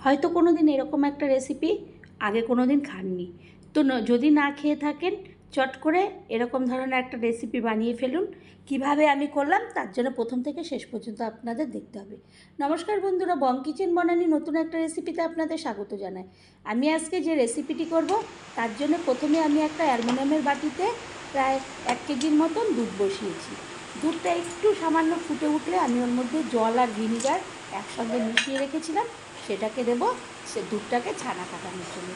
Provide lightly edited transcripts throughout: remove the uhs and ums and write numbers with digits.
হয়তো কোনো দিন এরকম একটা রেসিপি আগে কোনো দিন খাননি। তো যদি না খেয়ে থাকেন, চট করে এরকম ধরনের একটা রেসিপি বানিয়ে ফেলুন। কিভাবে আমি করলাম তার জন্য প্রথম থেকে শেষ পর্যন্ত আপনাদের দেখতে হবে। নমস্কার বন্ধুরা, বং কিচেন বনানি নতুন একটা রেসিপিতে আপনাদের স্বাগত জানাই। আমি আজকে যে রেসিপিটি করব তার জন্য প্রথমে আমি একটা অ্যালুমিনিয়ামের বাটিতে প্রায় 1 কেজির মতন দুধ বসিয়েছি। দুধটা একটু সামান্য ফুটে উঠলে আমি ওর মধ্যে জল আর ভিনিগার একসঙ্গে মিশিয়ে রেখেছিলাম, সেটাকে দেবো। সে দুধটাকে ছানা কাটানোর জন্য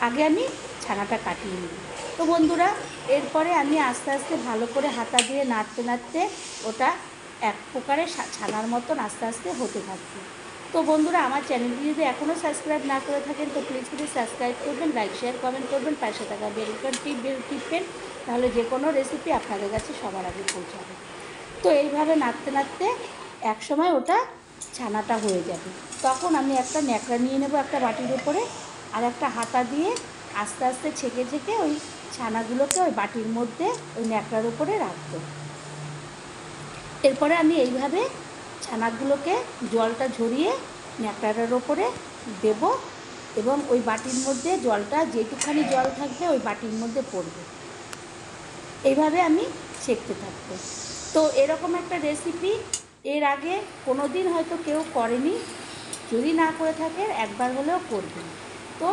আগে আমি ছানাটা কাটিয়ে নিই। তো বন্ধুরা, এরপরে আমি আস্তে আস্তে ভালো করে হাতা দিয়ে নাড়তে নাড়তে ওটা এক প্রকারের ছানার মতন আস্তে আস্তে হতে থাকবে। তো বন্ধুরা, আমার চ্যানেলটি যদি এখনও সাবস্ক্রাইব না করে থাকেন তো প্লিজ সাবস্ক্রাইব করবেন, লাইক শেয়ার কমেন্ট করবেন, পাশে থাকা বেল আইকন টিপবেন, তাহলে যে কোনো রেসিপি আপনাদের কাছে সবার আগে পৌঁছাবে। তো এইভাবে নাড়তে নাড়তে একসময় ওটা ছানাটা হয়ে যাবে। তখন আমি একটা ন্যাকড়া নিয়ে নেব একটা বাটির উপরে, আর একটা হাতা দিয়ে আস্তে আস্তে ছেঁকে ছেঁকে ওই ছানাগুলোকে ওই বাটির মধ্যে ওই ন্যাকড়ার উপরে রাখবো। এরপরে আমি এইভাবে ছানাগুলোকে জলটা ঝরিয়ে ন্যাকড়াটার ওপরে দেব, এবং ওই বাটির মধ্যে জলটা যেটুখানি জল থাকবে ওই বাটির মধ্যে পড়বে। এইভাবে আমি ছেঁকতে থাকবো। তো এরকম একটা রেসিপি এর আগে কোনো দিন হয়তো কেউ করেনি, যদি না করে থাকে একবার হলেও করবেন। তো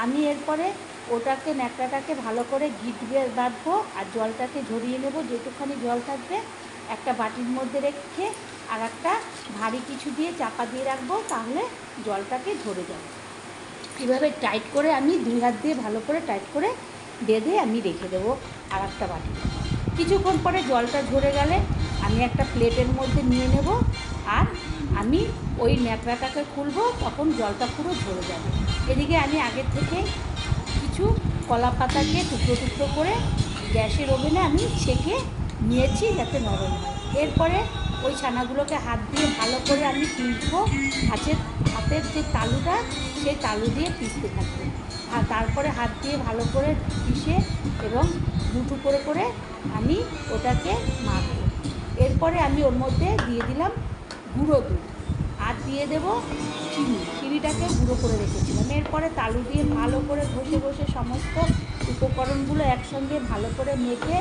আমি এরপরে ওটাকে ন্যাকড়াটাকে ভালো করে গিট বাঁধবো আর জলটাকে ঝরিয়ে নেব, যেটুখানি জল থাকবে একটা বাটির মধ্যে রেখে আর একটা ভারী কিছু দিয়ে চাপা দিয়ে রাখবো, তাহলে জলটাকে ঝরে যাবে। এভাবে টাইট করে আমি 2 হাত দিয়ে ভালো করে টাইট করে বেঁধে আমি রেখে দেবো আর একটা বাটি। কিছুক্ষণ পরে জলটা ঝরে গেলে আমি একটা প্লেটের মধ্যে নিয়ে নেব, আর আমি ওই ন্যাকড়াটাকে খুলবো, তখন জলটা পুরো ঝরে যাবে। এদিকে আমি আগের থেকে কিছু কলা পাতাকে টুকরো টুকরো করে গ্যাসের ওভেনে আমি ছেঁকে নিয়েছি যাতে নরম হয়। এরপরে ওই ছানাগুলোকে হাত দিয়ে ভালো করে আমি পিষবো। হাতের যে তালুটা সেই তালু দিয়ে পিষতে থাকবো, আর তারপরে হাত দিয়ে ভালো করে পিষে এবং দুটো করে করে আমি ওটাকে মাখবো। এরপরে আমি ওর মধ্যে দিয়ে দিলাম গুঁড়ো দুধ, আর দিয়ে দেবো চিনিটাকে গুঁড়ো করে রেখেছিলাম। এরপরে তালু দিয়ে ভালো করে ঘষে ঘষে সমস্ত উপকরণগুলো একসঙ্গে ভালো করে মেখে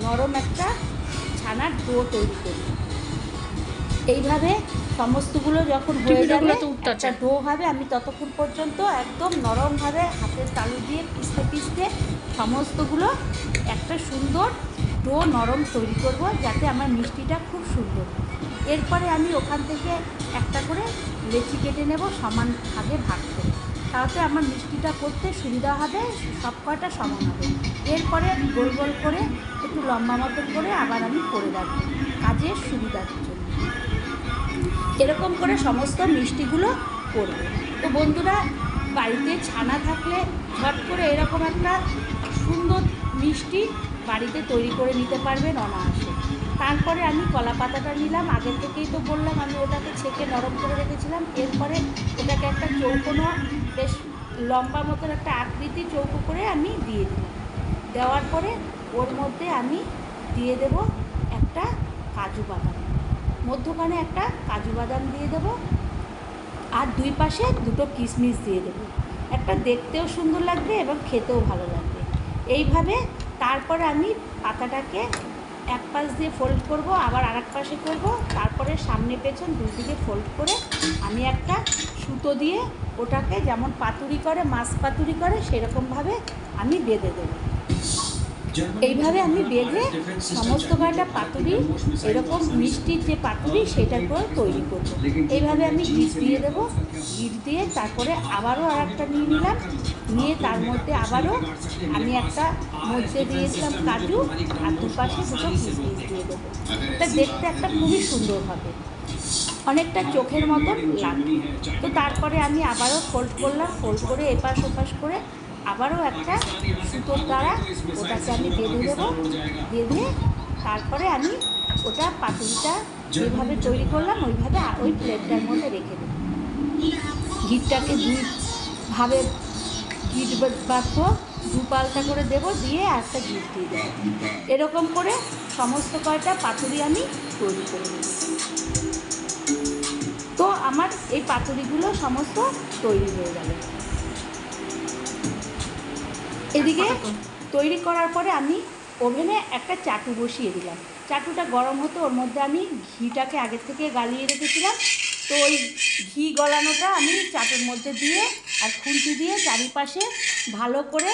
নরম একটা ছানার ডো তৈরি করি। এইভাবে সমস্তগুলো যখন হয়ে যাবে একটা ডো হবে, আমি ততক্ষণ পর্যন্ত একদম নরমভাবে হাতের তালু দিয়ে পিষতে পিষতে সমস্তগুলো একটা সুন্দর ডো নরম তৈরি করব, যাতে আমার মিষ্টিটা খুব সুন্দর। এরপরে আমি ওখান থেকে একটা করে লেচি কেটে নেব সমান ভাগে ভাগ করে, তাতে আমার মিষ্টিটা করতে সুবিধা হবে, সব কয়টা সমান হবে। এরপরে গোল গোল করে একটু লম্বা মতন করে আবার আমি করে রাখবো কাজের সুবিধার জন্য। এরকম করে সমস্ত মিষ্টিগুলো করব। তো বন্ধুরা, বাড়িতে ছানা থাকলে ঝট করে এরকম একটা সুন্দর মিষ্টি বাড়িতে তৈরি করে নিতে পারবেন অনায়াসে। তারপরে আমি কলা পাতাটা নিলাম, আগের থেকেই তো বললাম আমি ওটাকে ছেঁকে নরম করে রেখেছিলাম। এরপরে ওটাকে একটা চৌকোনো বেশ লম্বা মতন একটা আকৃতি চৌকো করে আমি দিয়ে দিলাম। দেওয়ার পরে ওর মধ্যে আমি দিয়ে দেব একটা কাজু বাদাম, মধ্যখানে একটা কাজু বাদাম দিয়ে দেবো, আর 2 পাশে 2টো কিশমিশ দিয়ে দেবো। একটা দেখতেও সুন্দর লাগবে এবং খেতেও ভালো লাগবে। এইভাবে তারপরে আমি পাতাটাকে এক পাশ দিয়ে ফোল্ড করব, আবার আর এক পাশে করব, তারপরে সামনে পেছন দুই দিকে ফোল্ড করে আমি একটা সুতো দিয়ে ওটাকে যেমন পাতুরি করে, মাছ পাতুরি করে, সেরকমভাবে আমি বেঁধে দেবো। এইভাবে আমি বেঁধে সমস্ত কয়টা পাতুরি, এরকম মিষ্টির যে পাতুরি সেটার পর তৈরি করব। এইভাবে আমি গিট দিয়ে দেবো, গিট দিয়ে তারপরে আবারও আর একটা নিয়ে নিলাম, নিয়ে তার মধ্যে আবারও আমি একটা মধ্যে দিয়েছিলাম কাজু, আর দুপাশে 2টো কিশমিশ দিয়ে দেবো। এটা দেখতে একটা খুবই সুন্দর হবে, অনেকটা চোখের মতন লাগবে। তো তারপরে আমি আবারও ফোল্ড করলাম, ফোল্ড করে এপাশ ওপাশ করে আবারও একটা সুতোর দ্বারা ওটাকে আমি বেঁধে দেবো। বেঁধে তারপরে আমি ওটা পাতুরিটা যেভাবে তৈরি করলাম ওইভাবে ওই প্লেটটার মধ্যে রেখে দেবো। ঘিটাকে দুইভাবে গিট বাঁধবো, 2 পাল্টা করে দেবো, দিয়ে একটা গিট দিয়ে দেবো। এরকম করে সমস্ত কয়টা পাতুরি আমি তৈরি করে দেবো। তো আমার এই পাতুরিগুলো সমস্ত তৈরি হয়ে গেল। এদিকে তৈরি করার পরে আমি ওভেনে একটা চাটু বসিয়ে দিলাম। চাটুটা গরম হতো, ওর মধ্যে আমি ঘিটাকে আগের থেকে গালিয়ে রেখেছিলাম। তো ওই ঘি গলানোটা আমি চাটুর মধ্যে দিয়ে আর খুন্তি দিয়ে চারিপাশে ভালো করে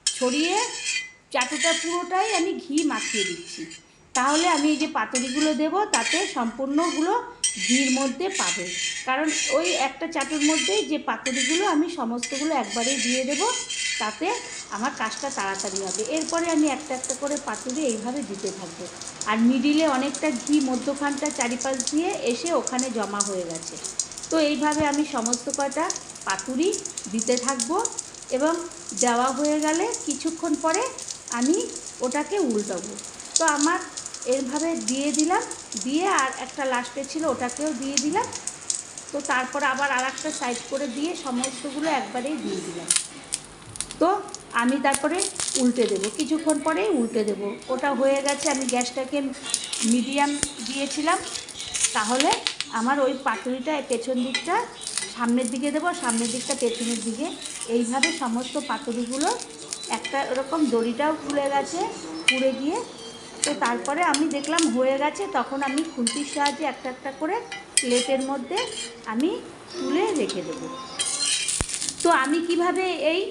ছড়িয়ে চাটুটা পুরোটাই আমি ঘি মাখিয়ে দিচ্ছি। তাহলে আমি এই যে পাতুরিগুলো দেবো তাতে সম্পূর্ণগুলো ঘির মধ্যে পাবে। কারণ ওই একটা চাটুর মধ্যেই যে পাতুরিগুলো আমি সমস্তগুলো একবারেই দিয়ে দেবো, তাতে আমার কাজটা তাড়াতাড়ি হবে। এরপরে আমি একটা একটা করে পাতুরি এইভাবে দিতে থাকবো। আর মিডিলে অনেকটা ঘি মধ্যখানটা চারিপাশ দিয়ে এসে ওখানে জমা হয়ে গেছে। তো এইভাবে আমি সমস্ত কটা পাতুরি দিতে থাকবো এবং দেওয়া হয়ে গেলে কিছুক্ষণ পরে আমি ওটাকে উল্টাবো। তো আমার এইভাবে দিয়ে দিলাম, দিয়ে আর একটা লাস্টে ছিল ওটাকেও দিয়ে দিলাম। তো তারপর আবার আর একটা সাইড করে দিয়ে সমস্তগুলো একবারেই দিয়ে দিলাম। তো আমি তারপরে উল্টে দেবো, কিছুক্ষণ পরেই উল্টে দেবো। ওটা হয়ে গেছে, আমি গ্যাসটাকে মিডিয়াম দিয়েছিলাম। তাহলে আমার ওই পাতুরিটা পেছন দিকটা সামনের দিকে দেবো, সামনের দিকটা পেছনের দিকে, এইভাবে সমস্ত পাতুরিগুলো একটা এরকম দড়িটাও খুলে গেছে পুড়ে গিয়ে। তো তারপরে আমি দেখলাম হয়ে গেছে, তখন আমি খুন্তির সাহায্যে একটা একটা করে প্লেটের মধ্যে আমি তুলে রেখে দেবো। তো আমি কিভাবে এই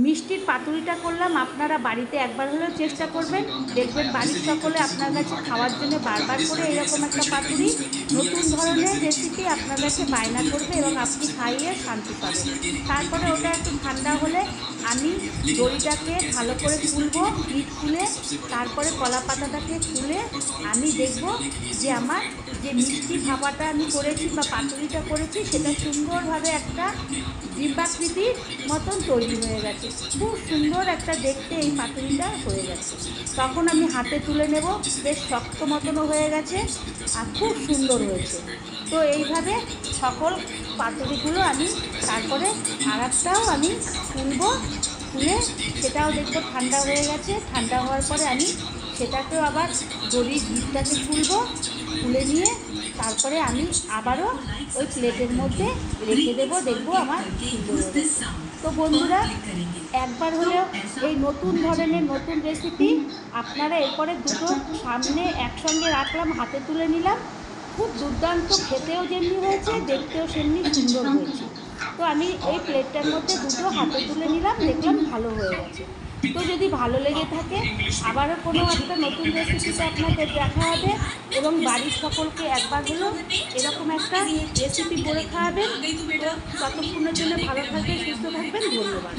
মিষ্টির পাতুরিটা করলাম, আপনারা বাড়িতে একবার হলেও চেষ্টা করবেন, দেখবেন বাড়ির সকলে আপনার কাছে খাওয়ার জন্য বারবার করে এরকম একটা পাতুরি নতুন ধরনের রেসিপি আপনার কাছে বায়না করবে এবং আপনি খাইয়ে শান্তি পাবেন। তারপরে ওটা একটু ঠান্ডা হলে আমি দড়িটাকে ভালো করে খুলবো, পিঠ খুলে তারপরে কলা পাতাটাকে খুলে আমি দেখব যে আমার যে মিষ্টি ভাপাটা আমি করেছি বা পাতুরিটা করেছি সেটা সুন্দরভাবে একটা ডিম্বাকৃতির মতন তৈরি হয়ে গেছে। খুব সুন্দর একটা দেখতে এই পাতুরিটা হয়ে গেছে। তখন আমি হাতে তুলে নেব, বেশ শক্ত মতনও হয়ে গেছে আর খুব সুন্দর হয়েছে। তো এইভাবে সকল পাতুরিগুলো আমি তারপরে আর একটাও আমি তুলবো, তুলে সেটাও দেখবো ঠান্ডা হয়ে গেছে। ঠান্ডা হওয়ার পরে আমি সেটাকেও আবার দড়ির ঘিরটাকে খুলবো, খুলে নিয়ে তারপরে আমি আবারও ওই প্লেটের মধ্যে রেখে দেবো, দেখবো আমার সুন্দর হবে। তো বন্ধুরা, একবার হলেও এই নতুন ধরনের নতুন রেসিপি আপনারা এরপরে দুটো সামনে একসঙ্গে রাখলাম, হাতে তুলে নিলাম, খুব দুর্দান্ত, খেতেও যেমনি হয়েছে দেখতেও সেমনি সুন্দর হয়েছে। তো আমি এই প্লেটটার মধ্যে দুটো হাতে তুলে নিলাম, দেখলাম ভালো হয়ে গেছে। তো যদি ভালো লেগে থাকে আবারও কোনো একটা নতুন রেসিপিতে আপনাদের দেখা হবে এবং বাড়ির সকলকে একবার হলেও এরকম একটা রেসিপি করে খাওয়াবেন। তো ততক্ষণের জন্য ভালো থাকবেন, সুস্থ থাকবেন, ধন্যবাদ।